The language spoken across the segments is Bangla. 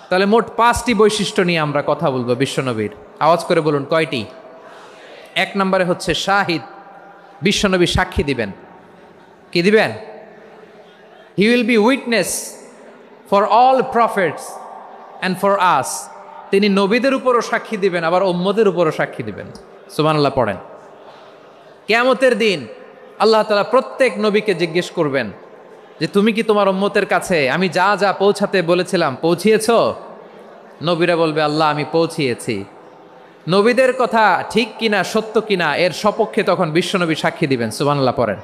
তাহলে মোট 5টি বৈশিষ্ট্য নিয়ে আমরা কথা বলবো বিশ্বনবীর। আওয়াজ করে বলুন কয়টি? 1 নম্বরে হচ্ছে শাহিদ, বিশ্বনবী সাক্ষী দিবেন। কি দিবেন? He will be witness for all prophets and for us. তিনি নবীদের উপরও সাক্ষী দিবেন, আবার উম্মতের উপরও সাক্ষী দিবেন। সুবহানাল্লাহ পড়েন। কিয়ামতের দিন আল্লাহ তাআলা প্রত্যেক নবীকে জিজ্ঞেস করবেন যে তুমি কি তোমার উম্মতের কাছে আমি যা যা পৌঁছাতে বলেছিলাম পৌঁছিয়েছো? নবীরা বলবে আল্লাহ আমি পৌঁছিয়েছি। নবীদের কথা ঠিক কিনা সত্য কিনা এর সপক্ষে তখন বিশ্বনবী সাক্ষী দিবেন। সুবহানাল্লাহ পড়েন।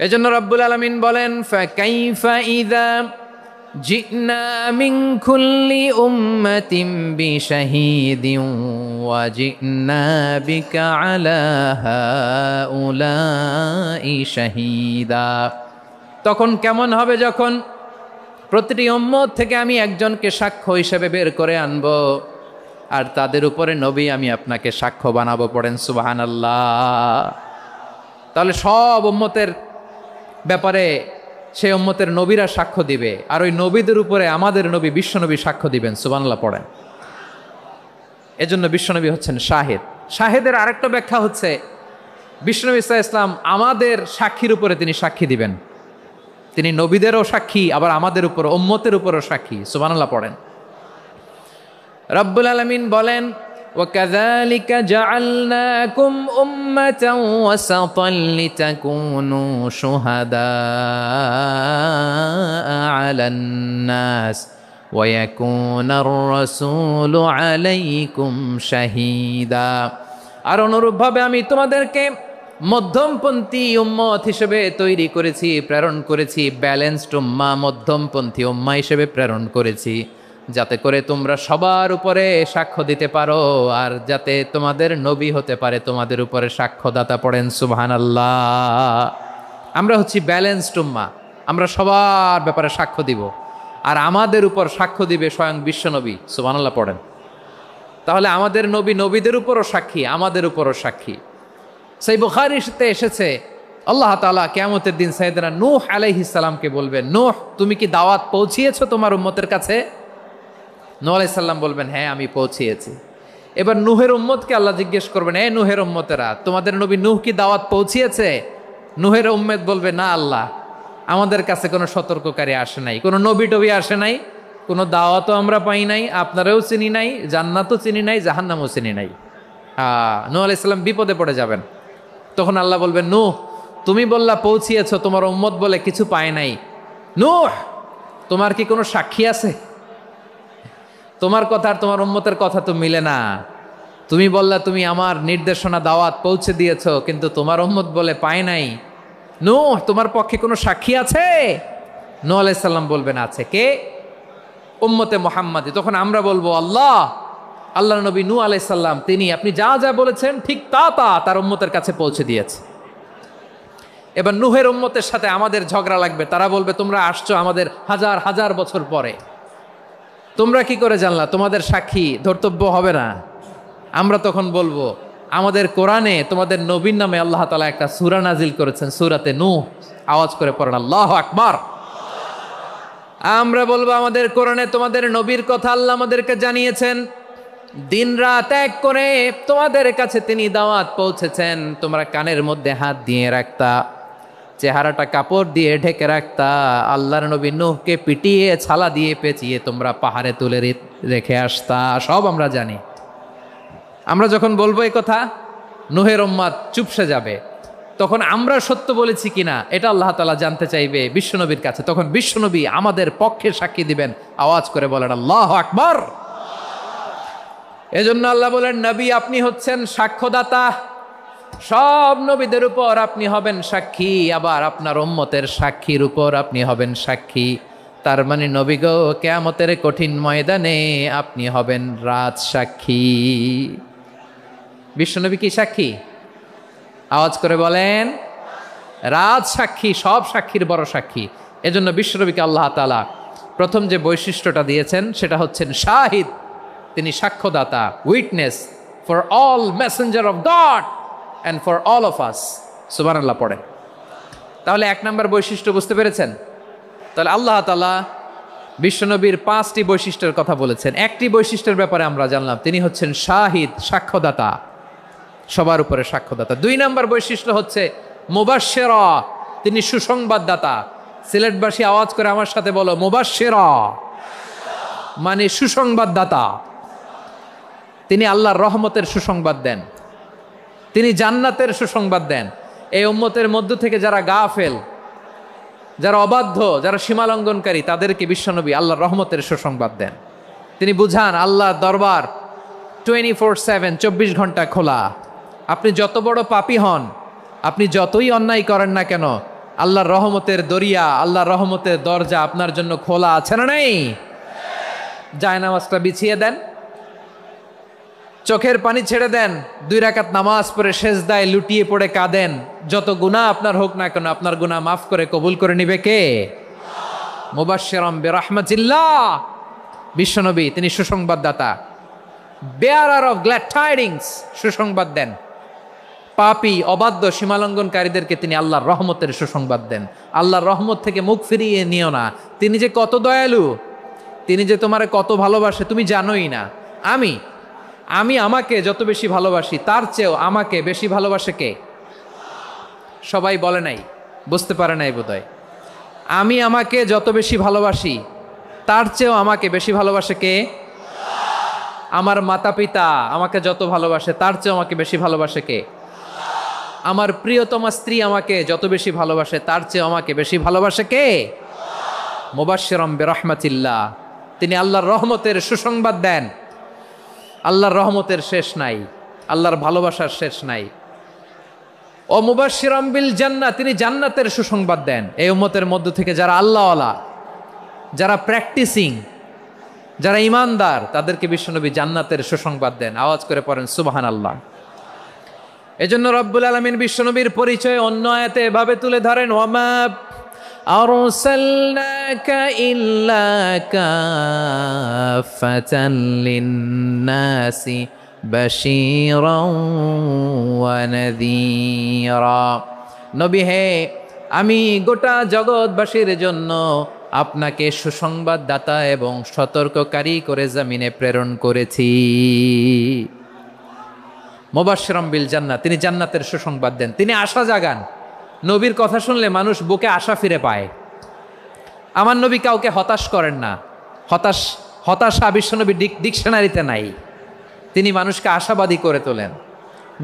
এজন্য রব্বুল আলামিন বলেন ফাকাইফা ইযা জিনা মিন কুল্লি উম্মাতিন বিশাহীদিন ওয়া জিনা বিকা আলা হাউলাই শাহীদা। তখন কেমন হবে যখন প্রতিটি উম্মত থেকে আমি একজনকে সাক্ষ্য হিসেবে বের করে আনব, আর তাদের উপরে নবী আমি আপনাকে সাক্ষ্য বানাবো। পড়েন সুবহানাল্লাহ। তাহলে সব উম্মতের ব্যাপারে সেই উম্মতের নবীরা সাক্ষ্য দিবে, আর ওই নবীদের উপরে আমাদের নবী বিশ্বনবী সাক্ষ্য দিবেন। সুবহানাল্লাহ পড়েন। এজন্য বিশ্বনবী হচ্ছেন শাহেদ। শাহেদের আরেকটা ব্যাখ্যা হচ্ছে বিশ্বনবী সাল্লাল্লাহু আলাইহি ওয়াসাল্লাম আমাদের সাক্ষীর উপরে তিনি সাক্ষী দিবেন। তিনি নবীদেরও সাক্ষী, আবার আমাদের উপর উম্মতের উপরও সাক্ষী। সুবহানাল্লাহ পড়েন। রব্বুল আলামিন বলেন وَكَذَلِكَ جَعَلْنَاكُمْ أُمَّةً وَسَطًا لِتَكُونُوا شُهَدَاءَ عَلَى النَّاسِ وَيَكُونَ الرَّسُولُ عَلَيْكُمْ شَهِيدًا। আর অনুরূপভাবে আমি তোমাদেরকে মধ্যমপন্থী উম্মত হিসেবে তৈরি করেছি, প্রেরণ করেছি। ব্যালেন্সড উম্মাহ, মধ্যমপন্থী উম্মাহ হিসেবে প্রেরণ করেছি, যাতে করে তোমরা সবার উপরে সাক্ষ্য দিতে পারো, আর যাতে তোমাদের নবী হতে পারে তোমাদের উপরে সাক্ষ্যদাতা। পড়েন সুবহানাল্লাহ। আমরা হচ্ছি ব্যালেন্সড উম্মাহ, আমরা সবার ব্যাপারে সাক্ষ্য দিব, আর আমাদের উপর সাক্ষ্য দিবে স্বয়ং বিশ্বনবী। সুবহানাল্লাহ পড়েন। তাহলে আমাদের নবী নবীদের উপরও সাক্ষী, আমাদের উপরও সাক্ষী। সেই বুখারীতে এসেছে আল্লাহ তাআলা কিয়ামতের দিন সাইয়েদনা নূহ আলাইহিস সালামকে বলবেন, নূহ তুমি কি দাওয়াত পৌঁছিয়েছো তোমার উম্মতের কাছে? নূহ আলাইহিস সালাম বলবেন হ্যাঁ আমি পৌঁছিয়েছি। এবার নূহের উম্মতকে আল্লাহ জিজ্ঞেস করবেন, এ নূহের উম্মতেরা তোমাদের নবী নূহ কি দাওয়াত পৌঁছিয়েছে? নূহের উম্মত বলবে না আল্লাহ, আমাদের কাছে কোনো সতর্ককারী আসে নাই, কোনো নবী টবি আসে নাই, কোনো দাওয়াতও আমরা পাই নাই, আপনারাও চিনি নাই, জান্নাতও চিনি নাই, জাহান্নামও চিনি নাই। নূহ আলাইহিস সালাম বিপদে পড়ে যাবেন। তখন আল্লাহ বলবেন নূহ তুমি বললা পৌঁছিয়েছো, তোমার উম্মত বলে কিছু পায় নাই। নূহ তোমার কি কোনো সাক্ষী আছে? তোমার কথা আর তোমার উম্মতের কথা তো মিলে না। তুমি বললা তুমি আমার নির্দেশনা দাওয়াত পৌঁছে দিয়েছো, কিন্তু তোমার উম্মত বলে পায় নাই। নূহ তোমার পক্ষে কোনো সাক্ষী আছে? নূহ আলাইহিস সালাম বলবেন আছে। কে? উম্মতে মুহাম্মাদি। তখন আমরা বলবো আল্লাহ নবী নূহ আলাইহিস সালাম তিনি আপনি যা যা বলেছেন ঠিক তা তার উম্মতের কাছে পৌঁছে দিয়েছে। এবার নূহের উম্মতের সাথে আমাদের ঝগড়া লাগবে। তারা বলবে তোমরা আসছো আমাদের হাজার হাজার বছর পরে, তোমরা কি করে জানলা? তোমাদের সাক্ষী ধর্তব্য হবে না? আমরা তখন বলবো আমাদের কোরআনে তোমাদের নবীর নামে আল্লাহ তাআলা একটা সূরা নাজিল করেছেন, সূরাতে নূহ। আওয়াজ করে পড়েন আল্লাহু আকবার। আমরা বলবো আমাদের কোরআনে তোমাদের নবীর কথা আল্লাহ আমাদেরকে জানিয়েছেন, দিন রাত এক করে তোমাদের কাছে তিনি দাওয়াত পৌঁছেছেন। তোমরা কানের মধ্যে হাত দিয়ে রাখতা, চেহারাটা কাপড় দিয়ে ঢেকে রাখতা, আল্লাহর নবী নূহকে পিটিয়ে ছালা দিয়ে পেঁচিয়ে তোমরা পাহাড়ে তুলে রেখে আসতা। সব আমরা জানি। আমরা যখন বলবো এই কথা নূহের উম্মত চুপসে যাবে। তখন আমরা সত্য বলেছি কিনা এটা আল্লাহ তাআলা জানতে চাইবে বিশ্বনবীর কাছে। তখন বিশ্বনবী আমাদের পক্ষে সাক্ষী দিবেন। আওয়াজ করে বলেন আল্লাহু আকবার। এজন্য আল্লাহ বলেন নবী আপনি হচ্ছেন সাক্ষ্যদাতা, সব নবীদের উপর আপনি হবেন সাক্ষী, আবার আপনার উম্মতের সাক্ষীর উপর আপনি হবেন সাক্ষী। তার মানে নবী গো কিয়ামতের কঠিন ময়দানে আপনি হবেন রাজ সাক্ষী। বিশ্বনবী কি সাক্ষী? আওয়াজ করে বলেন রাজ সাক্ষী, সব সাক্ষীর বড় সাক্ষী। এজন্য বিশ্বনবীকে আল্লাহ তাআলা প্রথম যে বৈশিষ্ট্যটা দিয়েছেন সেটা হচ্ছেন শাহিদ। তিনি সাক্ষ্যদাতা, witness for all messenger of God and for all of us. সুবহানাল্লাহ পড়ে। তাহলে 1 নম্বর বৈশিষ্ট্য বুঝতে পেরেছেন? তাহলে আল্লাহ তাআলা বিশ্বনবীর 5টি বৈশিষ্ট্যের কথা বলেছেন। একটি বৈশিষ্ট্যের ব্যাপারে আমরা জানলাম, তিনি হচ্ছেন শাহিদ, সাক্ষ্যদাতা, সবার উপরে সাক্ষ্যদাতা। 2 নম্বর বৈশিষ্ট্য হচ্ছে মুবাশশিরা, তিনি সুসংবাদদাতা। সিলেটবাসী আওয়াজ করে আমার সাথে বলো, মুবাশশিরা মানে সুসংবাদদাতা। তিনি আল্লাহর রহমতের সুসংবাদ দেন, তিনি জান্নাতের সুসংবাদ দেন। এই উম্মতের মধ্য থেকে যারা গাফেল, যারা অবাধ্য, যারা সীমালঙ্ঘনকারী, তাদেরকে বিশ্বনবী আল্লাহর রহমতের সুসংবাদ দেন। তিনি বুঝান আল্লাহর দরবার 24/7, 24 ঘন্টা খোলা। আপনি যত বড় পাপী হন, আপনি যতই অন্যায় করেন না কেন, আল্লাহর রহমতের দরিয়া, আল্লাহর রহমতের দরজা আপনার জন্য খোলা আছে না নেই? জায়নামাজটা বিছিয়ে দেন, চোখের পানি ছেড়ে দেন, 2 রাকাত নামাজ পড়ে সেজদায় লুটিয়ে পড়ে কাঁদেন। যত গুনাহ আপনার হোক না কেন, আপনার গুনাহ মাফ করে কবুল করে নিবে কে? মুবাশশিরাম বিরাহমাতিল্লাহ। বিশ্বনবী তিনি সুসংবাদদাতা, বেয়ারার অফ গ্ল্যাড টাইডিংস, সুসংবাদ দেন। পাপী, অবাধ্য, সীমালঙ্ঘনকারীদেরকে তিনি আল্লাহর রহমতের সুসংবাদ দেন। আল্লাহর রহমত থেকে মুখ ফিরিয়ে নিও না। তিনি যে কত দয়ালু, তিনি যে তোমারে কত ভালোবাসে তুমি জানোই না। আমি আমাকে যত বেশি ভালোবাসি, তার চেয়েও আমাকে বেশি ভালোবাসে কে? সবাই বলে নাই, বুঝতে পারে নাই বোধহয়। আমি আমাকে যত বেশি ভালোবাসি, তার চেয়েও আমাকে বেশি ভালোবাসে কে? আমার মাতা পিতা আমাকে যত ভালোবাসে, তার চেয়েও আমাকে বেশি ভালোবাসে কে? আমার প্রিয়তমা স্ত্রী আমাকে যত বেশি ভালোবাসে, তার চেয়েও আমাকে বেশি ভালোবাসে কে? মুবাশশিরাম বিরাহমাতিল্লাহ, তিনি আল্লাহর রহমতের সুসংবাদ দেন। আল্লাহর রহমতের শেষ নাই, আল্লাহর ভালোবাসার শেষ নাই। ও মুবাশশিরাম বিল জান্নাহ, তিনি জান্নাতের সুসংবাদ দেন। এই উম্মতের মধ্য থেকে যারা আল্লাহওয়ালা, যারা প্র্যাকটিসিং, যারা ইমানদার, তাদেরকে বিশ্বনবী জান্নাতের সুসংবাদ দেন। আওয়াজ করে পড়েন সুবহানাল্লাহ। এজন্য রব্বুল আলামিন বিশ্বনবীর পরিচয় অন্য আয়াতে এভাবে তুলে ধরেন, ওয়ামা আরসালনাকা ইল্লা কাফাতান লিন্নাসি বাশীরাও ওয়া নাযীরা। নবী হে, আমি গোটা জগৎবাসীর জন্য আপনাকে সুসংবাদদাতা এবং সতর্ককারী করে জমিনে প্রেরণ করেছি। মুবাশশিরাম বিল জান্নাহ, তিনি জান্নাতের সুসংবাদ দেন, তিনি আশা জাগান। নবীর কথা শুনলে মানুষ বুকে আশা ফিরে পায়। আমার নবী কাউকে হতাশ করেন না। হতাশা বিশ্বনবী ডিকশনারিতে নাই। তিনি মানুষকে আশাবাদী করে তোলেন।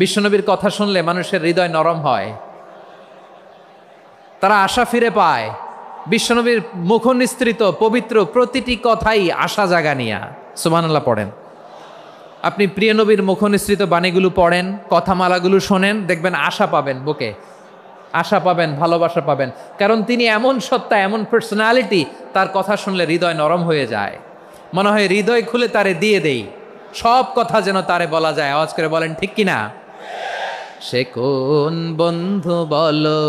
বিশ্বনবীর কথা শুনলে মানুষের হৃদয় নরম হয়, তারা আশা ফিরে পায়। বিশ্বনবীর মুখনিসৃত পবিত্র প্রতিটি কথাই আশা জাগানিয়া। সুবহানাল্লাহ পড়েন। আপনি প্রিয় নবীর মুখনিসৃত বাণীগুলো পড়েন, কথামালাগুলো শোনেন, দেখবেন আশা পাবেন, বুকে আশা পাবেন, ভালোবাসা পাবেন। কারণ তিনি এমন সত্তা, এমন পার্সোনালিটি, তার কথা শুনলে হৃদয় নরম হয়ে যায়। মনে হয় হৃদয় খুলে তারে দিয়ে দেই, সব কথা যেন তারে বলা যায়। আওয়াজ করে বলেন ঠিক কিনা? সে কোন বন্ধু বলো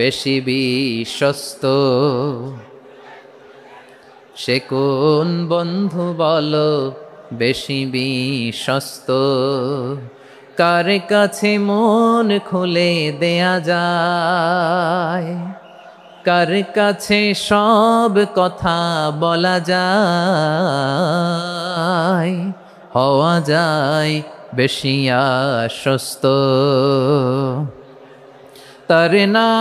বেশি বিশ্বস্ত, সে কোন বন্ধু বলো বেশি বিশ্বস্ত, কার কাছে মন খুলে দেয়া যায়, কার কাছে সব কথা বলা যায়, হওয়া যায় বেশি আশ্বস্ত। তার নাম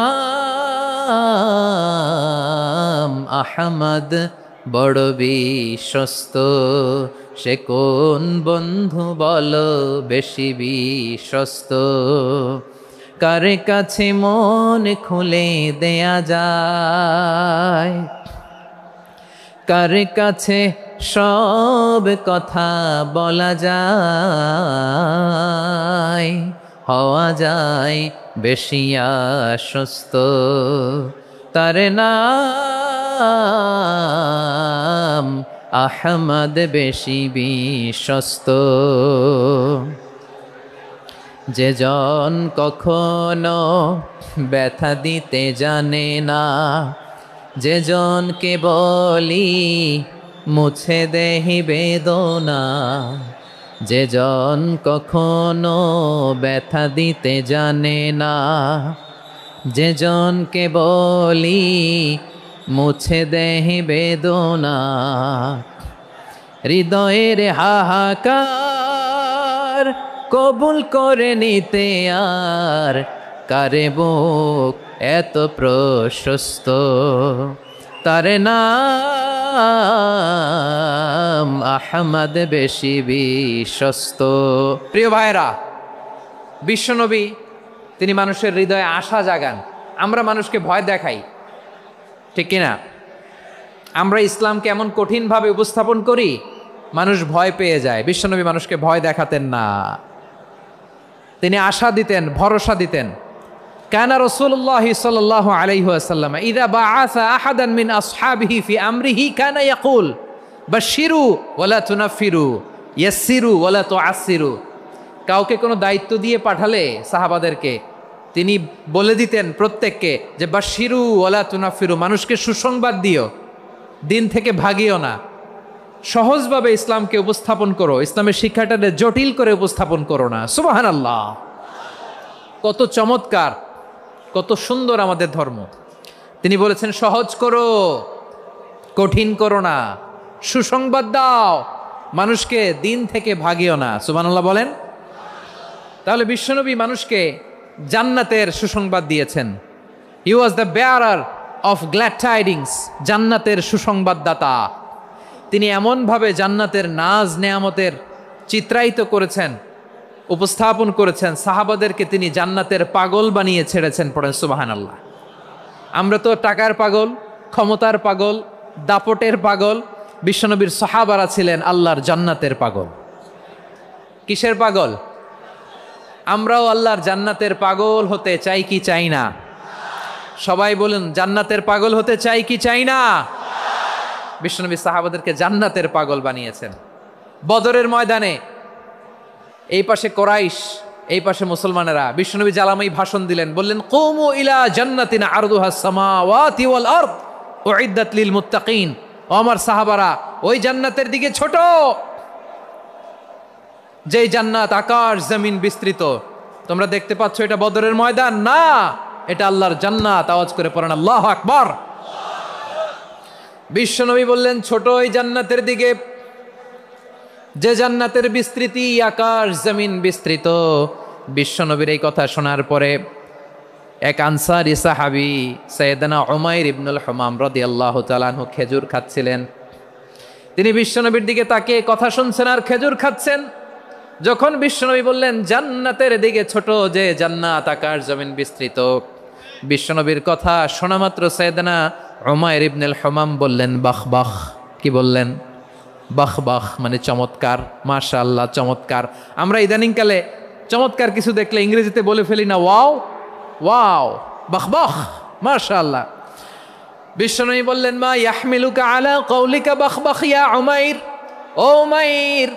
আহমদ, বড় বিশ্বস্ত। সে কোন বন্ধু বলো বেশি বিশ্বস্ত, কার কাছে মন খুলে দেয়া যায়, কার কাছে সব কথা বলা যায়, হওয়া যায় বেশি আশ্বস্ত। তার নাম আহমদ, বেশি বিশ্বস্ত। যে জন কখনো ব্যথা দিতে জানে না, যে জনকে বলি মুছে দেহি বেদনা, যে জন কখনো ব্যথা দিতে জানে না, যে জনকে বলি মুছে দেহি বেদনা, হৃদয়ের হাহাকার কবুল করে নিতে আর কারে বুক এত প্রশস্ত, তার নাম আহমদ বেশি বিশ্বস্ত। প্রিয় ভাইরা, বিশ্বনবী তিনি মানুষের হৃদয়ে আশা জাগান। আমরা মানুষকে ভয় দেখাই, ঠিক কিনা? আমরা ইসলামকে এমন কঠিনভাবে উপস্থাপন করি, মানুষ ভয় পেয়ে যায়। বিশ্বনবী মানুষকে ভয় দেখাতেন না, তিনি আশা দিতেন, ভরসা দিতেন। কানা রাসূলুল্লাহ সাল্লাল্লাহু আলাইহি ওয়াসাল্লাম ইযা বাআসা আহাদান মিন আসহাবিহি ফি আমরিহি কানা ইয়াকুল বাশশিরু ওয়ালা তুনাফিরু ইয়াসসিরু ওয়ালা তুআসসিরু। কাউকে কোনো দায়িত্ব দিয়ে পাঠালে সাহাবাদেরকে তিনি বলে দিতেন প্রত্যেককে যে বাশশিরু ওয়ালা তুনাফিরু, মানুষকে সুসংবাদ দিও, দিন থেকে ভাগিও না, সহজভাবে ইসলামকে উপস্থাপন করো, ইসলামের শিক্ষাটাকে জটিল করে উপস্থাপন করো না। সুবহানাল্লাহ, কত চমৎকার, কত সুন্দর আমাদের ধর্ম। তিনি বলেছেন সহজ করো, কঠিন করো না, সুসংবাদ দাও, মানুষকে দিন থেকে ভাগিও না। সুবহানাল্লাহ বলেন। তাহলে বিশ্বনবী মানুষকে জান্নাতের সুসংবাদ দিয়েছেন। He was the bearer of glad tidings, জান্নাতের সুসংবাদদাতা। তিনি এমনভাবে জান্নাতের নাজ নেয়ামতের চিত্রায়িত করেছেন, উপস্থাপন করেছেন, সাহাবাদেরকে তিনি জান্নাতের পাগল বানিয়ে ছেড়েছেন। পড়েন সুবহানাল্লাহ। আমরা তো টাকার পাগল, ক্ষমতার পাগল, দাপটের পাগল। বিশ্বনবীর সাহাবারা ছিলেন আল্লাহর জান্নাতের পাগল। কিসের পাগল? আমরাও আল্লাহর জান্নাতের পাগল হতে চাই কি চাই না? সবাই বলুন, জান্নাতের পাগল হতে চাই কি চাই না? বিশ্বনবী সাহাবাদেরকে জান্নাতের পাগল বানিয়েছেন। বদরের ময়দানে এই পাশে কোরাইশ, এই পাশে মুসলমানেরা। বিশ্বনবী জ্বালাময়ী ভাষণ দিলেন, বললেন কুমু ইলা জান্নাতিন আরদুহাস সামাওয়াতি ওয়াল আরদ উইদ্দাত লিল মুত্তাকিন। ও আমার সাহাবারা, ওই জান্নাতের দিকে ছোট, যেই জান্নাত আকাশ জমিন বিস্তৃত। তোমরা দেখতে পাচ্ছ এটা বদরের ময়দান না, এটা আল্লাহর জান্নাত। আওয়াজ করে পড়েন আল্লাহু আকবার। বিশ্বনবী বললেন ছোট ওই জান্নাতের দিকে, যে জান্নাতের বিস্তৃতি আকাশ জমিন বিস্তৃত। বিশ্বনবীর এই কথা শোনার পরে এক আনসারী সাহাবী সাইয়েদনা উমাইর ইবনুল হুমাম রাদিয়াল্লাহু তাআলা আনহু খেজুর খাচ্ছিলেন। তিনি বিশ্বনবীর দিকে তাকিয়ে কথা শুনছেন আর খেজুর খাচ্ছেন। যখন বিশ্বনবী বললেন জান্নাতের দিকে ছোট, যে জান্নাত আকাশ জমিন বিস্তৃত, বিশ্বনবীর কথা শোনা মাত্র সাইয়েদনা উমাইর ইবনুল হুমাম বললেন বাহ বাহ। কি বললেন? বাহ বাহ, মানে চমৎকার, মাশাআল্লাহ চমৎকার। আমরা ইদানিংকালে চমৎকার কিছু দেখলে ইংরেজিতে বলে ফেলি না ওয়াও ওয়াও, বাহ বাহ, মাশাআল্লাহ। বিশ্বনবী বললেন মা ইয়াহমিলুকা আলা কওলিকা বাহ বাহ ইয়া উমাইর। ও উমাইর,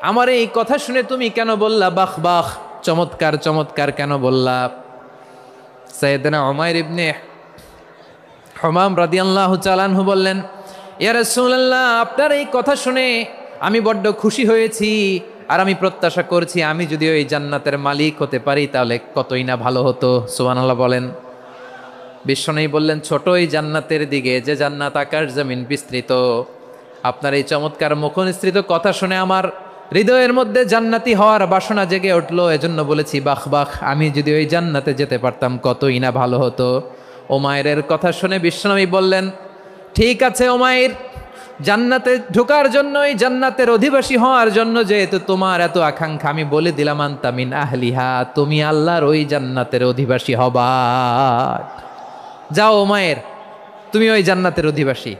আমার এই কথা শুনে তুমি কেন বললা বাহ বাহ, চমৎকার চমৎকার কেন বললা? সাইয়েদনা উমাইর ইবনে হুমাম রাদিয়াল্লাহু তাআলা আনহু বললেন ইয়া রাসূলুল্লাহ, আপনার এই কথা শুনে আমি বড্ড খুশি হয়েছি, আর আমি প্রত্যাশা করছি আমি যদি ওই জান্নাতের মালিক হতে পারি তাহলে কতই না ভালো হতো। সুবহানাল্লাহ বলেন। বিশ্বনবী বললেন ছোট ওই জান্নাতের দিকে, যে জান্নাত আকাশ জমিন বিস্তৃত। আপনার এই চমৎকার মুখনিসৃত কথা শুনে আমার হৃদয়ের মধ্যে জান্নাতি হওয়ার বাসনা জেগে উঠলো, এজন্য বলেছি বাহ বাহ, আমি যদি ওই জান্নাতে যেতে পারতাম কতই না ভালো হতো। উমাইরের কথা শুনে বিশ্বনবী বললেন ঠিক আছে উমাইর, জান্নাতে ঢোকার জন্য, এই জান্নাতের অধিবাসী হওয়ার জন্য যেহেতু তোমার এত আকাঙ্ক্ষা, আমি বলে দিলাম আনতা মিন আহলিহা, তুমি আল্লাহর ওই জান্নাতের অধিবাসী হবা। যাও উমাইর, তুমি ওই জান্নাতের অধিবাসী,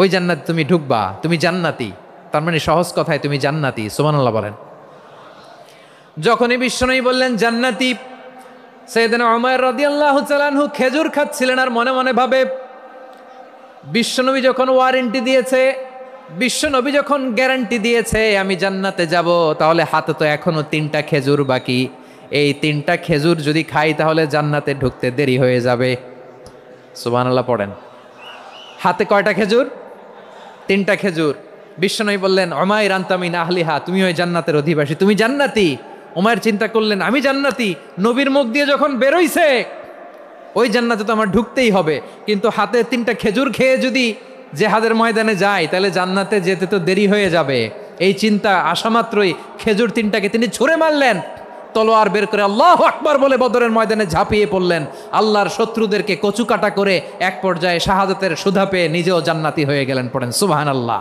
ওই জান্নাতে তুমি ঢুকবা, তুমি জান্নাতি। তার মানে সহজ কথায় তুমি জান্নাতি। সুবহানাল্লাহ বলেন। যখনই বিশ্বনবী বললেন জান্নাতি, সাইয়েদনা উমাইর রাদিয়াল্লাহু তাআলা আনহু খেজুর খাচ্ছিলেন আর মনে মনে ভাবে বিশ্বনবী যখন ওয়ারেন্টি দিয়েছে, বিশ্বনবী যখন গ্যারান্টি দিয়েছে আমি জান্নাতে যাব, তাহলে হাতে তো এখনো 3টা খেজুর বাকি। এই 3টা খেজুর যদি খাই তাহলে জান্নাতে ঢুকতে দেরি হয়ে যাবে। সুবহানাল্লাহ পড়েন। হাতে কয়টা খেজুর? 3টা খেজুর। বিশ্বনবী বললেন উমাইর আনতা মিন আহলিহা, তুমি ওই জান্নাতের অধিবাসী, তুমি জান্নাতি। উমাইর চিন্তা করলেন আমি জান্নাতি, নবীর মুখ দিয়ে যখন বেরোইছে ওই জান্নাতে তো আমার ঢুকতেই হবে, কিন্তু হাতে 3টা খেজুর খেয়ে যদি জেহাদের ময়দানে যাই তাহলে জান্নাতে যেতে তো দেরি হয়ে যাবে। এই চিন্তা আসা মাত্রই খেজুর 3টাকে তিনি ছুঁড়ে মারলেন, তলোয়ার বের করে আল্লাহু আকবার বলে বদরের ময়দানে ঝাঁপিয়ে পড়লেন। আল্লাহর শত্রুদেরকে কচুকাটা করে এক পর্যায়ে শাহাদাতের সুধা পেয়ে নিজেও জান্নাতি হয়ে গেলেন। পড়েন সুবহানাল্লাহ।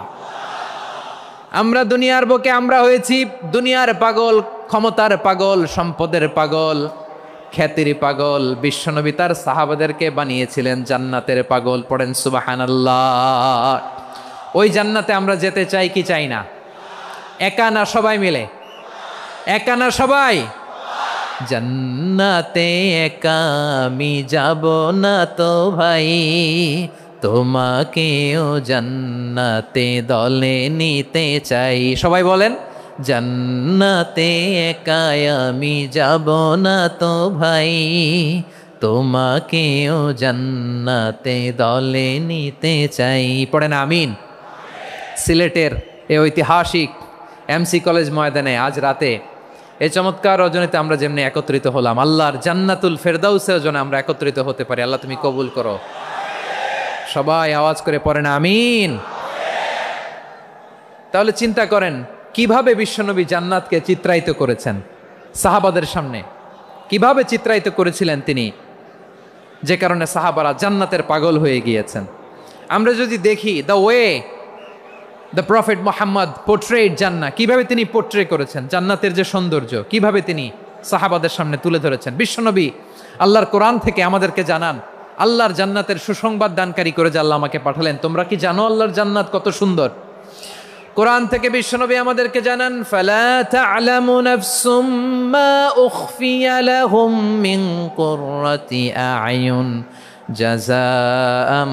আমরা দুনিয়ার বুকে আমরা হয়েছি দুনিয়ার পাগল, ক্ষমতার পাগল, সম্পদের পাগল, খ্যাতির পাগল। বিশ্বনবী তার সাহাবাদেরকে বানিয়েছিলেন জান্নাতের পাগল। পড়েন সুবহানাল্লাহ। ওই জান্নাতে আমরা যেতে চাই কি চাই না? একা না সবাই মিলে? একা না সবাই? জান্নাতে একা আমি যাব না তো ভাই, তোমাকেও জান্নাতে দলে নিতে চাই। সবাই বলেন, জান্নাতে একা আমি যাব না তো ভাই, তোমাকেও জান্নাতে দলে নিতে চাই। পড়েন আমিন। সিলেটের এই ঐতিহাসিক এমসি কলেজ ময়দানে আজ রাতে এই চমৎকার রজনীতে আমরা যেমনি একত্রিত হলাম, আল্লাহর জান্নাতুল ফেরদাউসের জন্য আমরা একত্রিত হতে পারি। আল্লাহ তুমি কবুল করো। সবাই আওয়াজ করে পড়েন আমিন। তাহলে চিন্তা করেন কিভাবে বিশ্বনবী জান্নাতকে চিত্রায়িত করেছেন সাহাবাদের সামনে, কিভাবে চিত্রায়িত করেছিলেন তিনি, যে কারণে সাহাবারা জান্নাতের পাগল হয়ে গিয়েছেন। আমরা যদি দেখি the way the prophet Muhammad portrait জান্নাহ, কিভাবে তিনি পোর্ট্রে করেছেন জান্নাতের যে সৌন্দর্য, কিভাবে তিনি সাহাবাদের সামনে তুলে ধরেছেন। বিশ্বনবী আল্লাহর কোরআন থেকে আমাদেরকে জানান আল্লাহর জান্নাতের সুসংবাদ দানকারী করে যে আল্লাহ আমাকে পাঠালেন। তোমরা কি জানো আল্লাহর জান্নাত কত সুন্দর? কোরআন থেকে বিশ্বনবী আমাদেরকে জানান, ফালা তা'লামু নাফসুম মা উখফিয়া লাহুম মিন কুররাতি আ'য়ুন জাযাআম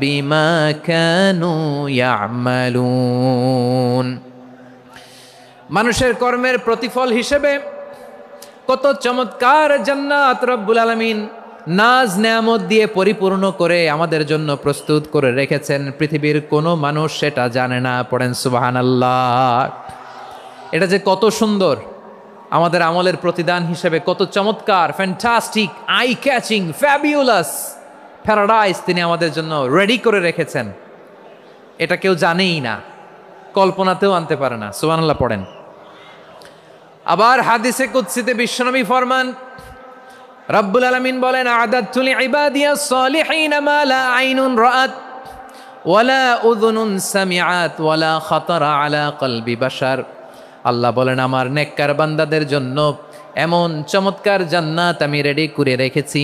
বিমা কানু ইয়া'মালুন। মানুষের কর্মের প্রতিফল হিসেবে কত চমৎকার জান্নাত রব্বুল আলামিন নাজ নেয়ামত দিয়ে পরিপূর্ণ করে আমাদের জন্য প্রস্তুত করে রেখেছেন। পৃথিবীর কোনো মানুষ সেটা জানে না। পড়েন সুবহানাল্লাহ। এটা যে কত সুন্দর, আমাদের আমলের প্রতিদান হিসেবে কত চমৎকার, fantastic, eye catching, fabulous paradise তিনি আমাদের জন্য রেডি করে রেখেছেন। এটা কেউ জানেই না, কল্পনাতেও আনতে পারে না। সুবহানাল্লাহ পড়েন। আবার হাদিসে কুদসিতে বিশ্বনবী ফরমান, রব্বুল আলামিন বলেন, আ'দাদতু লিইবাদিয়াস সালিহিনা মা লা আইনুন রাআত ওয়ালা উযুনুন সামিআত ওয়ালা খাতারা আলা কলবি বাশার। আল্লাহ বলেন, আমার নেককার বান্দাদের জন্য এমন চমৎকার জান্নাত আমি রেডি করে রেখেছি,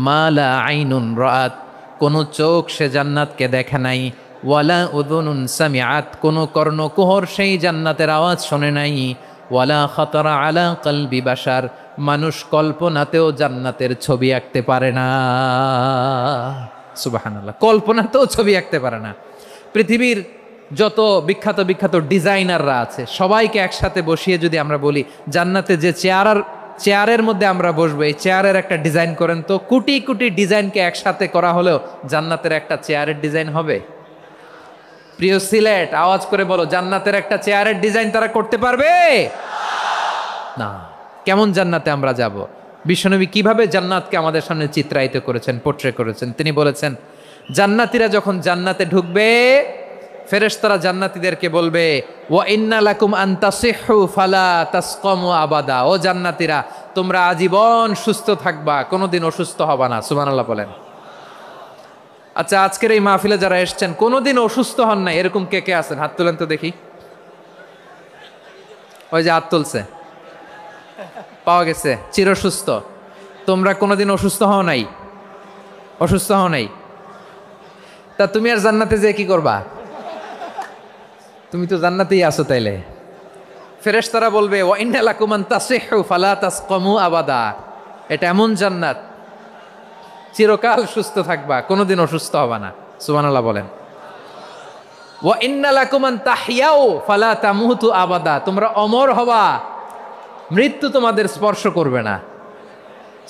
মা লা আইনুন রাআত, কোনো চোখ সে জান্নাতকে দেখে নাই, ওয়ালা উযুনুন সামিআত, কোনো কর্ণকুহর সেই জান্নাতের আওয়াজ শোনে নাই, ওয়ালা খাতারা আলা কলবি বাশার, মানুষ কল্পনাতেও জান্নাতের ছবি আঁকতে পারে না। সুবহানাল্লাহ, কল্পনাতেও ছবি আঁকতে পারে না। পৃথিবীর যত বিখ্যাত বিখ্যাত ডিজাইনাররা আছে সবাইকে একসাথে বসিয়ে যদি আমরা বলি জান্নাতে যে চেয়ারের মধ্যে আমরা বসবো, এই চেয়ারের একটা ডিজাইন করেন তো, কোটি কোটি ডিজাইনকে একসাথে করা হলেও জান্নাতের একটা চেয়ারের ডিজাইন হবে? প্রিয় সিলেট, আওয়াজ করে বলো, জান্নাতের একটা চেয়ারের ডিজাইন তারা করতে পারবে না। কেমন জান্নাতে আমরা যাব? বিশ্বনবী কিভাবে জান্নাতকে আমাদের সামনে চিত্রায়িত করেছেন, পোর্ট্রে করেছেন। তিনি বলেছেন, জান্নাতীরা যখন জান্নাতে ঢুকবে ফেরেশতারা জান্নাতীদেরকে বলবে, ওয়া ইন্না লাকুম আন তাসিহু ফালা তাসকামু আবাদা, ও জান্নাতীরা তোমরা আজীবন সুস্থ থাকবা, কোনোদিন অসুস্থ হবা না। সুবহানাল্লাহ বলেন। আচ্ছা, আজকের এই মাহফিলে যারা এসেছেন কোনোদিন অসুস্থ হন না এরকম কে কে আছেন? হাত তুলেন তো দেখি। ওই যে হাত তুলছে, পাওয়া গেছে, চিরসুস্থ। তোমরা কোনোদিন অসুস্থ হও নাই? অসুস্থ হও নাই? তা তুমি আর জান্নাতে যে কি করবা? তুমি তো জান্নাতেই আছো। তাইলে ফেরেশতারা বলবে, ওয়া ইন্না লাকুম আন তাসিহু ফালা তাসকামু আবাদা, এটা এমন জান্নাত চিরকাল সুস্থ থাকবা, কোনোদিন অসুস্থ হবা না। সুবহানাল্লাহ বলেন। ওয়া ইন্না লাকুম আন তাহইয়াউ ফালা তামুতু আবাদা, তোমরা অমর হবা, মৃত্যু তোমাদের স্পর্শ করবে না।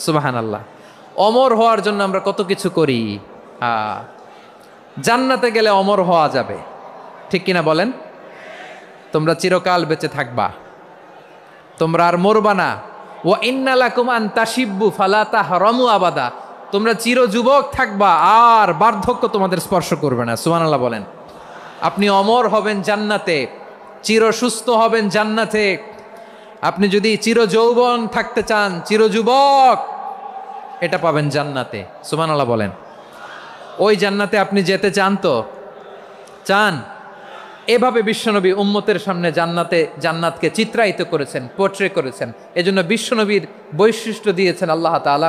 সুবহানাল্লাহ। অমর হওয়ার জন্য আমরা কত কিছু করি। জান্নাতে গেলে অমর হওয়া যাবে, ঠিক কিনা বলেন? তোমরা চিরকাল বেঁচে থাকবা, তোমরা আর মরবা না। ওয়া ইন্না লাকুম আন তাশিব্বু ফালা তাহরামু আবাদা, তোমরা চির যুবক থাকবা, আর বার্ধক্য তোমাদের স্পর্শ করবে না। সুবহানাল্লাহ বলেন। আপনি অমর হবেন জান্নাতে, চির সুস্থ হবেন জান্নাতে। আপনি যদি চির যৌবন থাকতে চান, চির যুবক, এটা পাবেন জান্নাতে। সুবহানাল্লাহ বলেন। ওই জান্নাতে আপনি যেতে চান তো? চান? এভাবে বিশ্বনবী উম্মতের সামনে জান্নাতকে চিত্রায়িত করেছেন, পোর্ট্রে করেছেন। এজন্য বিশ্বনবীর বৈশিষ্ট্য দিয়েছেন আল্লাহ তাআলা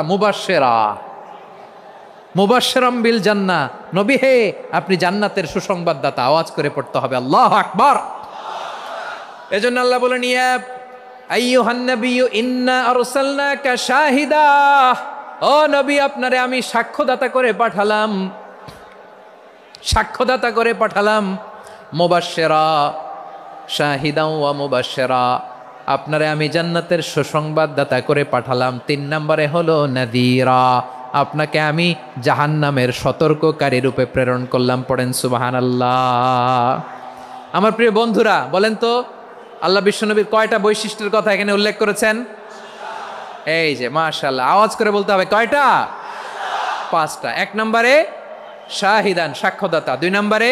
মুবাশশিরাম বিল জান্নাহ। নবী হে, আপনি জান্নাতের সুসংবাদদাতা। আওয়াজ করে পড়তে হবে আল্লাহু আকবার। এজন্য আল্লাহ বলেন, ইয়া আইয়ুহান নাবিয়্যু ইন্না আরসালনাকা শাহিদা। ও নবী, আপনারে আমি সাক্ষ্যদাতা করে পাঠালাম, সাক্ষ্যদাতা করে পাঠালাম। মুবাশশিরা, শাহিদা ওয়া মুবাশশিরা, আপনারে আমি জান্নাতের সুসংবাদদাতা করে পাঠালাম। 3 নম্বরে হলো নাযীরা, আপনাকে আমি জাহান্নামের সতর্ককারী রূপে প্রেরণ করলাম। পড়েন সুবহানাল্লাহ। আমার প্রিয় বন্ধুরা, বলেন তো আল্লাহ বিশ্বনবীর কয়টা বৈশিষ্ট্যের কথা এখানে উল্লেখ করেছেন? এই যে মাশাআল্লাহ, আওয়াজ করে বলতে হবে কয়টা? 5টা। 1 নম্বরে শাহিদান, সাক্ষ্যদাতা। 2 নম্বরে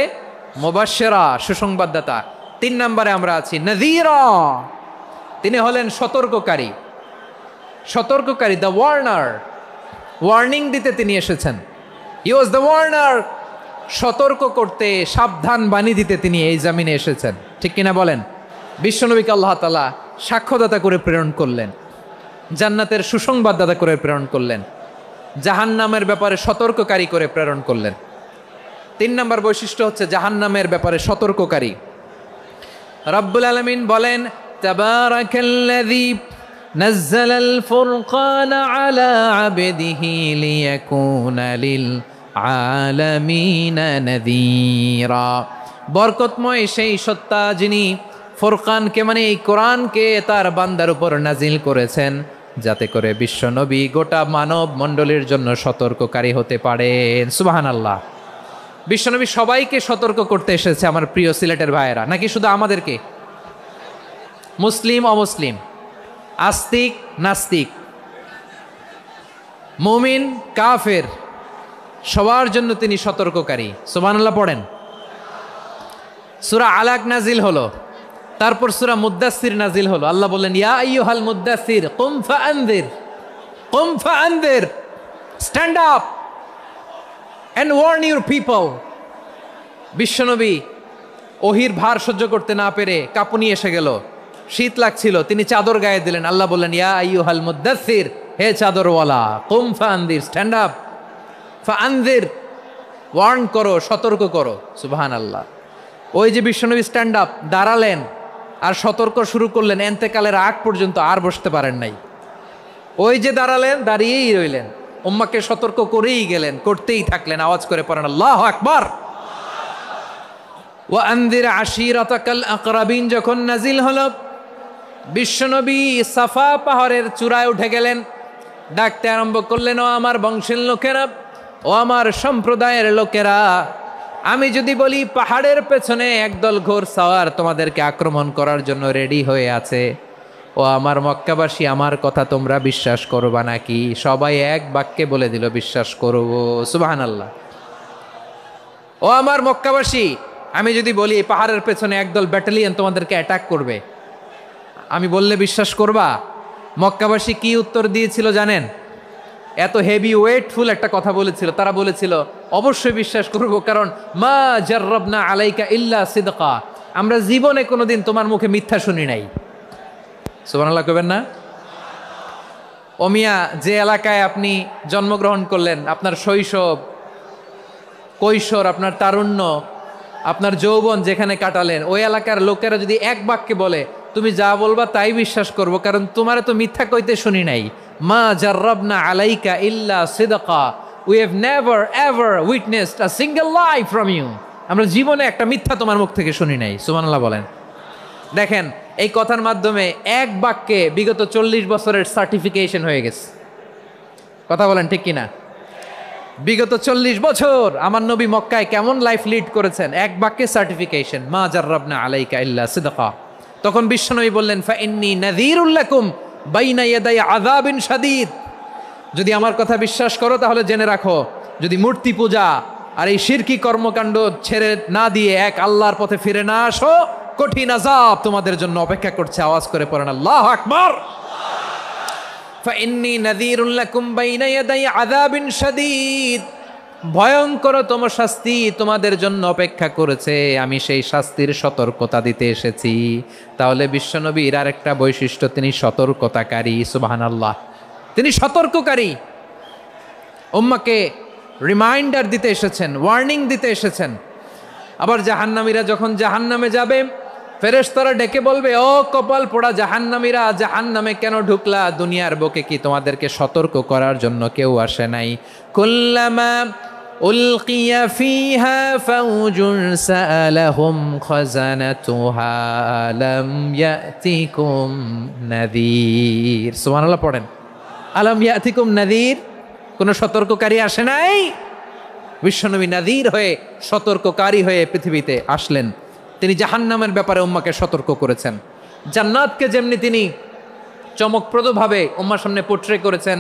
মুবাশশিরা, সুসংবাদদাতা। 3 নম্বরে আমরা আছি নাযীরা, তিনি হলেন সতর্ককারী। সতর্ককারী, দ্য ওয়ার্নার, ওয়ার্নিং দিতে তিনি এসেছেন। হি ওয়াজ দ্য ওয়ার্নার, সতর্ক করতে, সাবধান বাণী দিতে তিনি এই জামিনে এসেছেন। ঠিক কিনা বলেন? বিশ্বনবীকে আল্লাহ তাআলা সাক্ষ্যদাতা করে প্রেরণ করলেন, জান্নাতের সুসংবাদদাতা করে প্রেরণ করলেন, জাহান্নামের ব্যাপারে সতর্ককারী করে প্রেরণ করলেন। 3 নম্বর বৈশিষ্ট্য হচ্ছে জাহান্নামের ব্যাপারে সতর্ককারী। রব্বুল আলামিন বলেন, তাবারাকাল্লাযী নাজ্জালাল ফুরকানা আলা আবদিহি লিয়াকুনা লিল আলামিনা নাযীরা। বরকতময় সেই সত্তা যিনি ফুরকানকে, মানে এই কোরআনকে তার বান্দার উপর নাজিল করেছেন, যাতে করে বিশ্বনবী গোটা মানব মণ্ডলীর জন্য সতর্ককারী হতে পারেন। সুবহানাল্লাহ। বিশ্বনবী সবাইকে সতর্ক করতে এসেছে, আমার প্রিয় সিলেটের ভাইয়েরা, নাকি শুধু আমাদেরকে? মুসলিম অমুসলিম, আস্তিক নাস্তিক, মুমিন কাফের, সবার জন্য তিনি সতর্ককারী। সুবহানাল্লাহ পড়েন। সূরা আলাক নাজিল হলো, তারপর সূরা মুদ্দাসসির নাজিল হলো। আল্লাহ বললেন, ইয়া আইয়ুহাল মুদ্দাসসির কুম ফাআনযির, কুম ফাআনযির, stand up and warn your people. বিশ্বনবী ওহির ভার সহ্য করতে না পেরে কাঁপুনি এসে গেল, শীত লাগছিল, তিনি চাদর গায়ে দিলেন। আল্লাহ বললেন, ইয়া আইয়ুহাল মুদ্দাসসির, হে চাদরওয়ালা, কুম ফাআনযির, স্ট্যান্ড আপ, ফাআনযির, ওয়ার্ন করো, সতর্ক করো। সুবহানাল্লাহ। ওই যে বিশ্বনবী স্ট্যান্ড আপ, দাঁড়ালেন আর সতর্ক শুরু করলেন, এন্তেকালের আগ পর্যন্ত আর বসতে পারেন নাই। ওই যে দাঁড়ালেন, দাঁড়িয়েই রইলেন, উম্মাকে সতর্ক করেই গেলেন, করতেই থাকলেন। আওয়াজ করে পড়েন আল্লাহু আকবার। ওয়া আনযির আশীরাতাকাল আকরাবিন যখন নাজিল হলো, বিশ্বনবী সাফা পাহাড়ের চূড়ায় উঠে গেলেন, ডাকতে আরম্ভ করলেন, ও আমার বংশের লোকেরা, ও আমার সম্প্রদায়ের লোকেরা, আমি যদি বলি পাহাড়ের পেছনে একদল ঘোড়সাওয়ার তোমাদেরকে আক্রমণ করার জন্য রেডি হয়ে আছে, ও আমার মক্কাবাসী, আমার কথা তোমরা বিশ্বাস করবা নাকি? সবাই এক বাক্যে বলে দিল, বিশ্বাস করব। সুবহানাল্লাহ। ও আমার মক্কাবাসী, আমি যদি বলি পাহাড়ের পেছনে একদল ব্যাটালিয়ন তোমাদেরকে অ্যাটাক করবে, আমি বললে বিশ্বাস করবা? মক্কাবাসী কি উত্তর দিয়েছিল জানেন? এত হেভি ওয়েটফুল একটা কথা বলেছিল। তারা বলেছিল, অবশ্যই বিশ্বাস করব, কারণ মা জাররাবনা আলাইকা ইল্লা সিদকা, আমরা জীবনে কোনোদিন তোমার মুখে মিথ্যা শুনি নাই। সুবহানাল্লাহ কইবেন না? ও মিয়া, যে এলাকায় আপনি জন্মগ্রহণ করলেন, আপনার শৈশব, কৈশোর, আপনার তারুণ্য, আপনার যৌবন যেখানে কাটালেন, ওই এলাকার লোকেরা যদি এক বাক্যে বলে, তুমি যা বলবা তাই বিশ্বাস করব, কারণ তোমারে তো মিথ্যা কইতে শুনি নাই। মা জাররাবনা আলাইকা ইল্লা সিদকা, we have never ever witnessed a single lie from you, আমরা জীবনে একটা মিথ্যা তোমার মুখ থেকে শুনি নাই। সুবহানাল্লাহ বলেন। দেখেন, এই কথার মাধ্যমে এক বাক্যে বিগত 40 বছরের সার্টিফিকেশন হয়ে গেছে। কথা বলেন ঠিক কিনা? বিগত 40 বছর আমার নবী মক্কায় কেমন লাইফ লিড করেছেন, এক বাক্যে সার্টিফিকেশন, মা জাররাবনা আলাইকা ইল্লা সিদকা। তখন বিশ্বনবী বললেন, ফা ইন্নী নাযীরুল লাকুম বাইনা ইয়াদাই আযাবিন শাদীদ, যদি আমার কথা বিশ্বাস করো তাহলে জেনে রাখো, যদি মূর্তি পূজা আর এই শিরকি কর্মকাণ্ড ছেড়ে না দিয়ে এক আল্লাহর পথে ফিরে না আসো, কঠিন আযাব তোমাদের জন্য অপেক্ষা করছে। আওয়াজ করে পড়েন আল্লাহু আকবার। ফাইন্নী নাযীরুল লাকুম বাইনা ইয়াদাই আযাবিন শাদীদ, ভয়ঙ্করতম শাস্তি তোমাদের জন্য অপেক্ষা করেছে, আমি সেই শাস্তির সতর্কতা দিতে এসেছি। তাহলে বিশ্বনবীর আরেকটা বৈশিষ্ট্য, তিনি সতর্কতাকারী। সুবহানাল্লাহ, তিনি সতর্ককারী। উম্মাকে রিমাইন্ডার দিতে এসেছেন, ওয়ার্নিং দিতে এসেছেন। আবার জাহান্নামীরা যখন জাহান্নামে যাবে, ফেরেশতারা ডেকে বলবে, ও কপাল পোড়া জাহান্নামীরা, জাহান্নামে কেন ঢুকলা? দুনিয়ার বুকে কি তোমাদেরকে সতর্ক করার জন্য কেউ আসে নাই? কুল্লামা উলকিয়া ফিহা ফাউজুন সাআলাহুম খাজানাতুহা আলাম ইয়াতিকুম নাযীর। সুবহানাল্লাহ পড়েন, আলাম ইয়াতিকুম নাযীর, কোনো সতর্ককারী আসে নাই? বিশ্বনবী নাযীর হয়ে, সতর্ককারী হয়ে পৃথিবীতে আসলেন। তিনি জাহান্নামের ব্যাপারে উম্মাকে সতর্ক করেছেন। জান্নাতকে যেমনি তিনি চমকপ্রদভাবে উম্মার সামনে পোট্রে করেছেন,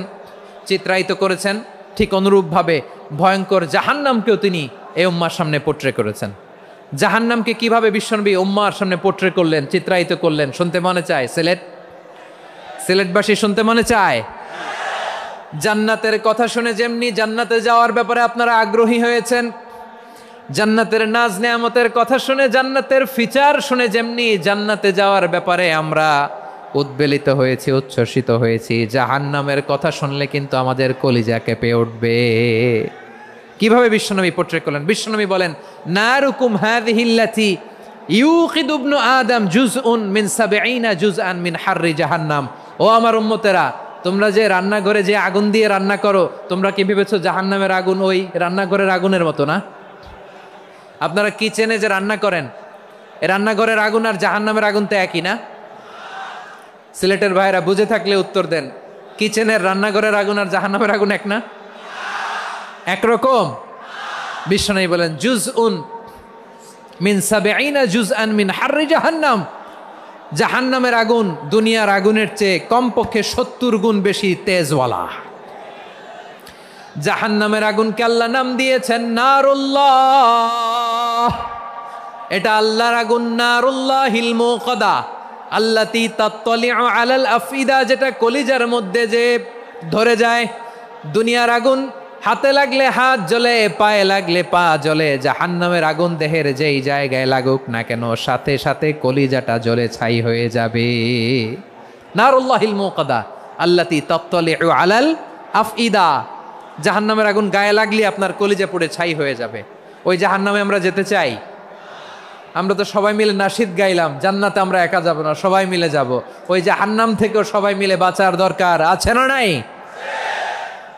চিত্রায়িত করেছেন, ঠিক অনুরূপভাবে ভয়ঙ্কর জাহান্নামকেও তিনি এই উম্মার সামনে পোট্রে করেছেন। জাহান্নামকে কিভাবে বিশ্বনবী উম্মার সামনে পোট্রে করলেন, চিত্রায়িত করলেন, শুনতে মনে চায়? সিলেটবাসী শুনতে মনে চায়? জান্নাতের কথা শুনে যেমনি জান্নাতে যাওয়ার ব্যাপারে আপনারা আগ্রহী হয়েছেন, জান্নাতের নাজ নেয়ামতের কথা শুনে, জান্নাতের ফিচার শুনে যেমনি জান্নাতে যাওয়ার ব্যাপারে আমরা উদ্বেলিত হয়েছি, উচ্ছ্বসিত হয়েছি, জাহান্নামের কথা শুনলে কিন্তু আমাদের কলিজা কেঁপে উঠবে। কিভাবে বিশ্বনবী পোট্রে করলেন? বিশ্বনবী বলেন, নারুকুম হাযিহিল্লাতী ইউকিদু ইবনু আদম জুজউন মিন ৭০ জুজআন মিন হাররি জাহান্নাম। ও আমার উম্মতেরা, তোমরা যে রান্নাঘরে যে আগুন দিয়ে রান্না করো, তোমরা কি ভেবেছো জাহান্নামের আগুন ওই রান্নাঘরের আগুনের মতো না? আপনারা কিচেনে যে রান্না করেন, এই রান্নাঘরের আগুন আর জাহান্নামের আগুন তো একই না? সিলেটের ভাইরা বুঝে থাকলে উত্তর দেন, কিচেনের রান্নাঘরের আগুন আর জাহান্নামের আগুন এক না? একরকম? বিশ্বনবী বলেন, জুজউন মিন ৭০ জুজআন মিন হাররি জাহান্নাম। জাহান্নামের আগুন দুনিয়ার আগুনের চেয়ে কমপক্ষে ৭০ গুণ বেশি তেজওয়ালা। জাহান্নামের আগুনকে আল্লাহ নাম দিয়েছেন নারুল্লাহ। এটা আল্লাহর আগুন, নারুল্লাহিল মুকাদা আল্লাতী তাত্তালিউ আলাল আফইদা, যেটা কলিজার মধ্যে যে ধরে যায়। দুনিয়ার আগুন হাতে লাগলে হাত জ্বলে, পায়ে লাগলে পা জ্বলে। জাহান্নামের আগুন দেহের যেই জায়গায় লাগুক না কেন, সাথে সাথে কলিজাটা জ্বলে ছাই হয়ে যাবে। নারুল্লাহিল মুকাদা আল্লাতী তাত্তালিউ আলাল আফইদা, জাহান্নামের আগুন গায়ে লাগলে আপনার কলিজা পুড়ে ছাই হয়ে যাবে। ওই জাহান্নামে আমরা যেতে চাই? আমরা তো সবাই মিলে নাশিদ গাইলাম, জান্নাতে আমরা একা যাব না, সবাই মিলে যাব। ওই জাহান্নাম থেকেও সবাই মিলে বাঁচার দরকার আছে না নাই?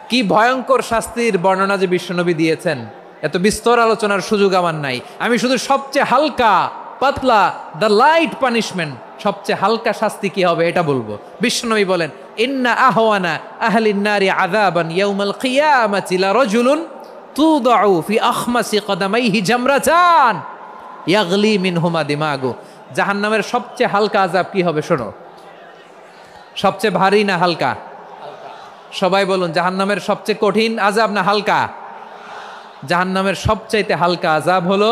কি ভয়ঙ্কর শাস্তির বর্ণনা যে বিশ্বনবী দিয়েছেন, এত বিস্তর আলোচনার সুযোগ আমার নাই। আমি শুধু সবচেয়ে হালকা পাতলা, দ্য লাইট পানিশমেন্ট, সবচেয়ে হালকা শাস্তি কি হবে এটা বলবো। বিশ্বনবী বলেন, ইন্না আহওয়ানা আহলিন নারি আযাবান ইয়াউমাল কিয়ামাতি লারাজুলুন তুদাউ ফি আখমাসি কদামাইহি জামরাতান ইয়াগলি মিনহুমা দিমাগু। জাহান্নামের সবচেয়ে হালকা আযাব কি হবে শোনো। সবচেয়ে ভারী না হালকা? সবাই বলুন, জাহান্নামের সবচেয়ে কঠিন আযাব না হালকা? জাহান্নামের সবচাইতে হালকা আযাব হলো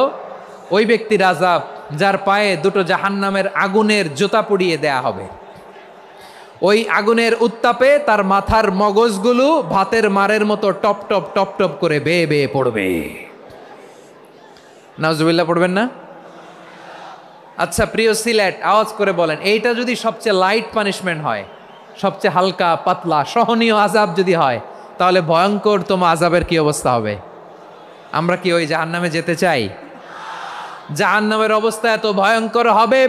ওই ব্যক্তির আযাব যার পায়ে দুটো জাহান্নামের আগুনের জুতা পুড়িয়ে দেয়া হবে। ওই আগুনের উত্তাপে তার মাথার মগজগুলো ভাতের মারের মতো টপ টপ টপ টপ করে বেয়ে বেয়ে পড়বে। নাউজুবিল্লাহ পড়বেন না? আচ্ছা প্রিয় সিলেট, আওয়াজ করে বলেন, এইটা যদি সবচেয়ে লাইট পানিশমেন্ট হয়, সবচেয়ে হালকা পাতলা সহনীয় আযাব যদি হয়, তাহলে ভয়ঙ্করতম আযাবের কি অবস্থা হবে? আমরা কি ওই জাহান্নামে যেতে চাই? জাহান্নামের অবস্থা এত ভয়ঙ্কর হবে,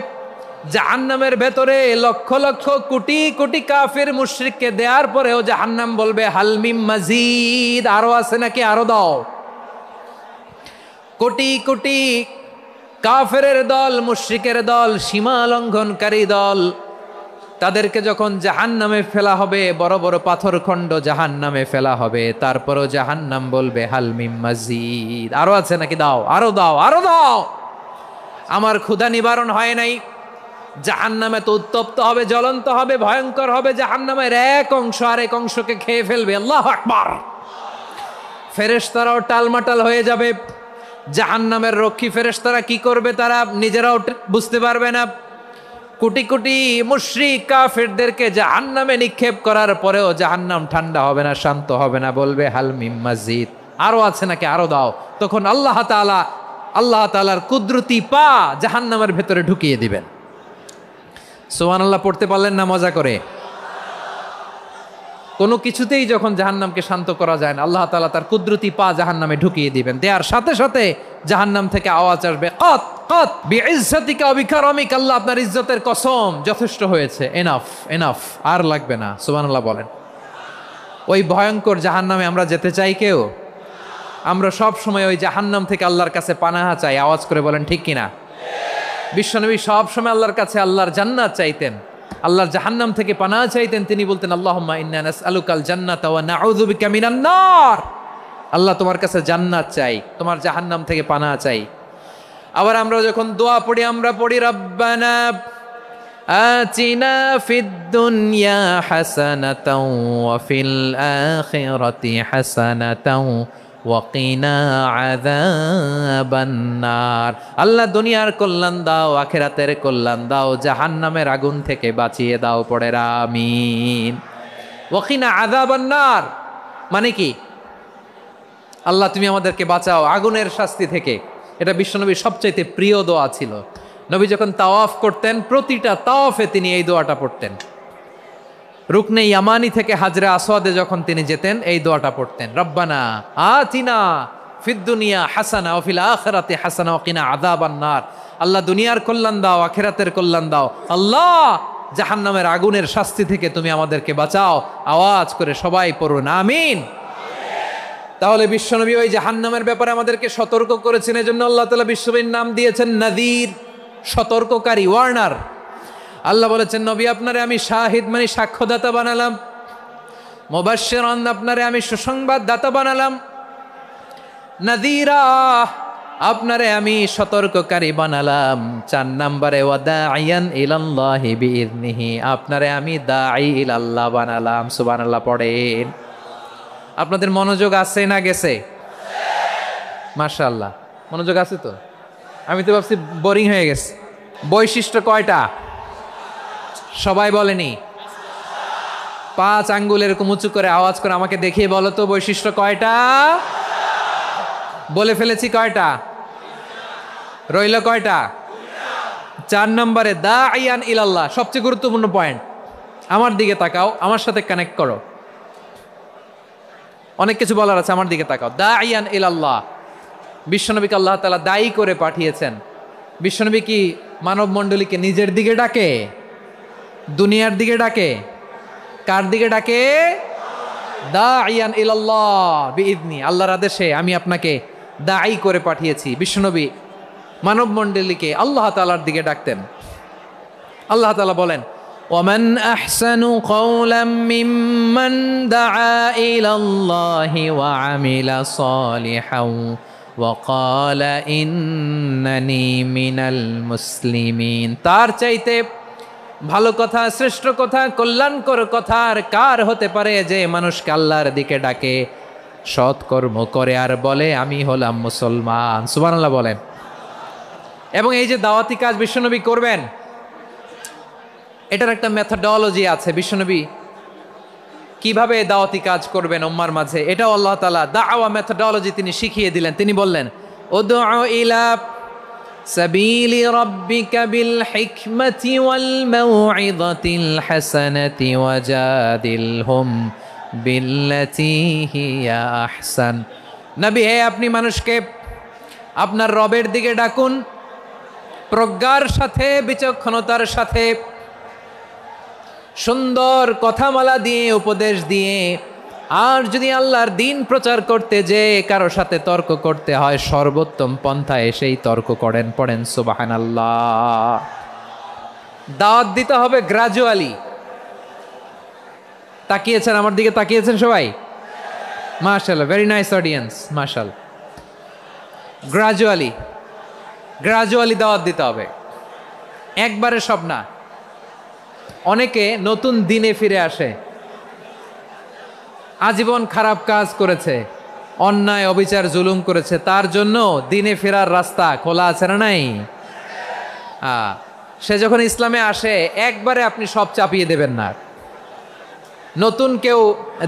জাহান্নামের ভেতরে লক্ষ লক্ষ কোটি কোটি কাফির মুশরিককে দেওয়ার পরেও জাহান্নাম বলবে হালমিম মাজিদ, আরো আছে নাকি, আরো দাও। কোটি কোটি কাফেরের দল, মুশরিকের দল, সীমা লঙ্ঘনকারী দল, তাদেরকে যখন জাহান্নামে ফেলা হবে, বড় বড় পাথরখণ্ড জাহান্নামে ফেলা হবে, তারপরও জাহান্নাম বলবে হালমিম মাজিদ, আরো আছে নাকি, দাও, আরো দাও, আরো দাও। আমার ক্ষুধা নিবারণ হয় নাই, জাহান্নামে তো উত্তপ্ত হবে, জ্বলন্ত হবে, ভয়ঙ্কর হবে। জাহান্নামের এক অংশ আরেক অংশকে খেয়ে ফেলবে। আল্লাহু আকবার। ফেরেশতারাও টালমাটাল হয়ে যাবে। জাহান্নামের রক্ষী ফেরেশতারা কি করবে তারা নিজেরাও বুঝতে পারবে না। কোটি কোটি মুশরিক কাফেরদেরকে জাহান্নামে নিক্ষেপ করার পরেও জাহান্নাম ঠান্ডা হবে না, শান্ত হবে না, বলবে হাল মিম মাজিদ, আরো আছে নাকি, আরো দাও। তখন আল্লাহ তাআলার কুদরতি পা জাহান্নামের ভেতরে ঢুকিয়ে দিবেন। সুবহানাল্লাহ পড়তে পারলেন না মজা করে? কোনো কিছুতেই যখন জাহান্নামকে শান্ত করা যায় না, আল্লাহ তাআলা তার কুদরতি পা জাহান্নামে ঢুকিয়ে দিবেন। দেওয়ার সাথে সাথে জাহান্নাম থেকে আওয়াজ আসবে, কত কত বিইজ্জাতিকা ওয়া বিকারামিকা, আল্লাহ আপনার ইজ্জতের কসম, যথেষ্ট হয়েছে, এনাফ এনাফ, আর লাগবে না। সুবহানাল্লাহ বলেন। ওই ভয়ঙ্কর জাহান্নামে আমরা যেতে চাই কেউ? আমরা সব সময় ওই জাহান্নাম থেকে আল্লাহর কাছে পানাহা চাই। আওয়াজ করে বলেন ঠিক কিনা? বিশ্বনবী সব সময় আল্লাহর কাছে আল্লাহর জান্নাত চাইতেন, আল্লাহর জাহান্নাম থেকে পানাহা চাইতেন। তিনি বলতেন আল্লাহুম্মা ইন্না নাসআলুকাল জান্নাতা ওয়া নাউযু বিকা মিনান নার। আল্লাহ তোমার কাছে জান্নাত চাই, তোমার জাহান্নাম থেকে পানাহা চাই। আবার আমরা যখন দোয়া পড়ি, আমরা পড়ি রব্বানা আতিনা ফিদ দুনিয়া হাসানাতাও ওয়া ফিল আখিরাতি হাসানাতাও ওয়া কিনা আযাবান নার। আল্লাহ দুনিয়ার কল্যাণ দাও, আখিরাতের কল্যাণ দাও, জাহান্নামের আগুন থেকে বাঁচিয়ে দাও। পড়ে আমিন। ওয়া কিনা আযাবান নার মানে কি? আল্লাহ তুমি আমাদেরকে বাঁচাও আগুনের শাস্তি থেকে। এটা বিশ্বনবীর সবচাইতে প্রিয় দোয়া ছিল। নবী যখন তাওয়াফ করতেন, প্রতিটা তাওয়াফে তিনি এই দোয়াটা পড়তেন। রুকনে ইয়ামানি থেকে হাজরে আসওয়াদে যখন তিনি যেতেন, এই দোয়াটা পড়তেন, রব্বানা আতিনা ফিদ দুনিয়া হাসানা ওয়া ফিল আখিরাতি হাসানা ওয়া কিনা আযাবান নার। আল্লাহ দুনিয়ার কল্যাণ দাও, আখিরাতের কল্যাণ দাও। আল্লাহ জাহান্নামের আগুনের শাস্তি থেকে তুমি আমাদেরকে বাঁচাও। আওয়াজ করে সবাই পড়ুন আমিন। তাহলে বিশ্বনবী ওই জাহান্নামের ব্যাপারে আমাদেরকে সতর্ক করেছেন। এজন্য আল্লাহ তাআলা বিশ্বনবীর নাম দিয়েছেন নাযীর, সতর্ককারী, ওয়ার্নার। আল্লাহ বলেছেন নবী আপনারে আমি শাহিদ মানে সাক্ষ্যদাতা বানালাম, মুবাশশিরান আপনারে আমি সুসংবাদ দাতা বানালাম, নাযীরা আপনারে আমি সতর্ককারী বানালাম। 4 নম্বরে ওয়া দাঈয়ান ইলাল্লাহি বিইذনিহি, আপনারে আমি দাঈ ইলাল্লাহ বানালাম। সুবহানাল্লাহ পড়েন। আপনাদের মনোযোগ আছে না গেছে? মাশাআল্লাহ মনোযোগ আছে তো। আমি তো ভাবছি বোরিং হয়ে গেছে। বৈশিষ্ট্য কয়টা সবাই বলেনি? 5 আঙ্গুল এরকম উঁচু করে আওয়াজ করে আমাকে দেখিয়ে বলো তো বৈশিষ্ট্য কয়টা? বলে ফেলেছি কয়টা? রইল কয়টা? 4 নম্বরে দাঈয়ান ইলাল্লাহ, সবচেয়ে গুরুত্বপূর্ণ পয়েন্ট। আমার দিকে তাকাও, আমার সাথে কানেক্ট করো। অনেক কিছু বলার আছে, আমার দিকে তাকাও। দাঈয়ান ইলাল্লাহ, বিশ্বনবীকে আল্লাহ তাআলা দায়ী করে পাঠিয়েছেন। বিশ্বনবী কি মানব মণ্ডলীকে নিজের দিকে ডাকে? দুনিয়ার দিকে ডাকে? কার দিকে ডাকে? দাঈয়ান ইলাল্লাহ বিইذনি, আল্লাহর আদেশে আমি আপনাকে দায়ী করে পাঠিয়েছি। বিশ্বনবী মানব মণ্ডলীকে আল্লাহ তাআলার দিকে ডাকতেন। আল্লাহ তাআলা বলেন ওয়ামান আহসানু কওলাম মিম্মান দাআ ইলাল্লাহি ওয়া আমিলা সালিহান ওয়া ক্বালা ইন্নানি মিনাল মুসলিমিন। তার চাইতে ভালো কথা, শ্রেষ্ঠ কথা, কল্যাণকর কথা আর কার হতে পারে যে মানুষকে আল্লাহর দিকে ডাকে, সৎকর্ম করে আর বলে আমি হলাম মুসলমান। সুবহানাল্লাহ বলেন। এবং এই যে দাওয়াতি কাজ বিশ্বনবী করবেন, এটার একটা মেথডোলজি আছে। বিশ্বনবী কিভাবে দাওয়াতি কাজ করবেন উম্মার মাঝে, এটাও আল্লাহ তাআলা দাওয়া মেথডোলজি তিনি শিখিয়ে দিলেন। তিনি বললেন উদউ ইলা সাবিলি রাব্বিকা বিল হিকমাতি ওয়াল মাউইযাতিল হাসানাতি ওয়াজাদিলহুম বিল্লাতি হিয়া আহসান। নবী হে, আপনি মানুষকে আপনার রবের দিকে ডাকুন প্রজ্ঞার সাথে, বিচক্ষণতার সাথে, সুন্দর কথামালা দিয়ে, উপদেশ দিয়ে। আর যদি আল্লাহর দ্বীন প্রচার করতে যে কারো সাথে তর্ক করতে হয়, সর্বোত্তম পন্থায় সেই তর্ক করেন। পড়েন সুবহানাল্লাহ। দাওয়াত দিতে হবে গ্রাজুয়ালি। তাকিয়েছেন আমার দিকে, তাকিয়েছেন সবাই? মাশাআল্লাহ, ভেরি নাইস অডিয়েন্স, মাশাআল্লাহ। গ্রাজুয়ালি দাওয়াত দিতে হবে। একবারে সব না। অনেকে নতুন দিনে ফিরে আসে, আজীবন খারাপ কাজ করেছে, অন্যায় অবিচার জুলুম করেছে, তার জন্য দিনে ফেরার রাস্তা খোলা আছে না নাই? সে যখন ইসলামে আসে একবারে আপনি সব চাপিয়ে দেবেন না। নতুন কেউ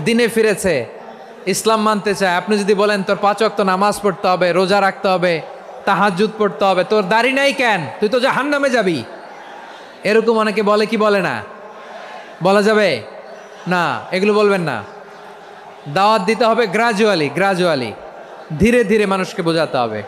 দিনে ফিরেছে, ইসলাম মানতে চায়, আপনি যদি বলেন তোর 5 ওয়াক্ত নামাজ পড়তে হবে, রোজা রাখতে হবে, তাহাজ্জুদ পড়তে হবে, তোর দাড়ি নাই কেন, তুই তো জাহান্নামে যাবি, এরকম অনেকে বলে কি বলে না? বলা যাবে না, এগুলো বলবেন না। দাওয়াত দিতে হবে গ্রাজুয়ালি, ধীরে ধীরে মানুষকে বোঝাতে হবে।